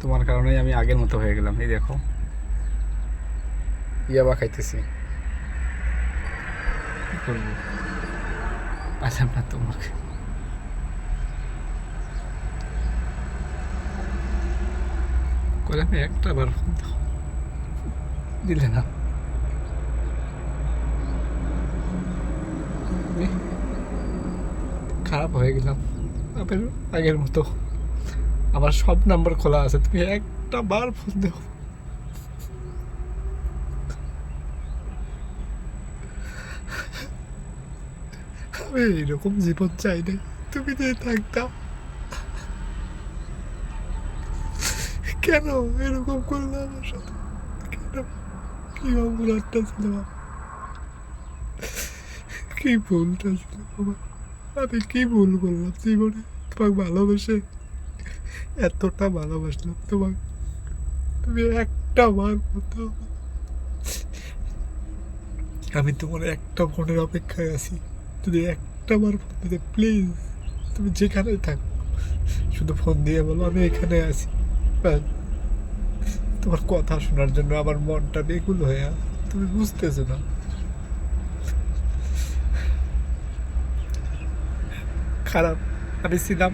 তোমার কারণেই আমি আগের মতো হয়ে গেলাম। এই দেখো, ইয়াবা খাইতেছি, কি করবো, পারলাম না তোমাকে। করে আমি একটা বার ফোন দিলে না। আমি খারাপ হয়ে গেলাম আবার আগের মতো। আমার সব নাম্বার খোলা আছে, তুমি একটা বার ফোন দেও। আমি এরকম জীবন চাই না, তুমি যে থাকতাম। কেন এরকম করলে আমার সাথে? কেন? কি অপরাধটা ছিল আমার? কি ভুলটা ছিল আমার? আমি কি ভুল করলাম জীবনে? তোমাকে ভালোবেসে এতটা ভালোবাসলাম তোমাকে, তুমি একটা বার বলতে হবে। আমি তোমার একটা ফোনের অপেক্ষায় আছি, যদি একটা বার ফোন দিতে প্লিজ। তুমি যেখানেই থাকো শুধু ফোন দিয়ে বলো আমি এখানে আছি। ব্যাস, তোমার কথা শোনার জন্য আমার মনটা বেকুল হয়ে আছে। তুমি বুঝতেছো না। খারাপ আমি ছিলাম,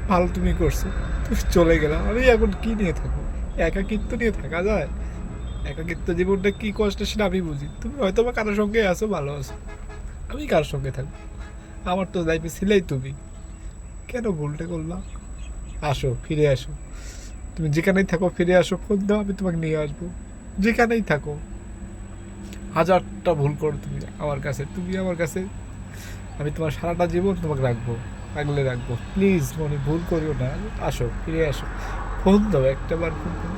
ভালো তুমি করছো, তুমি চলে গেলাম। আমি এখন কি নিয়ে থাকবো? একাকিত্ব নিয়ে থাকা যায়? একাকিত্ব জীবনটা কি কষ্ট সেটা আমি বুঝি। তুমি হয়তো বা কারোর সঙ্গে আছো, ভালো আছো, আমি কার সঙ্গে থাকবো? আমার তো লাইফে ছিলেই তুমি। কেন ভুলটা করলাম? আসো, ফিরে আসো। তুমি যেখানেই থাকো ফিরে আসো, ফোন দাও, আমি তোমাকে নিয়ে আসবো। যেখানেই থাকো, হাজারটা ভুল করো তুমি আমার কাছে, তুমি আমার কাছে, আমি তোমার সারাটা জীবন তোমাকে রাখবো, আগলে রাখবো। প্লিজ মনে ভুল করিও না, আসো, ফিরে আসো। ফোন দাও, একটা বার ফোন দাও।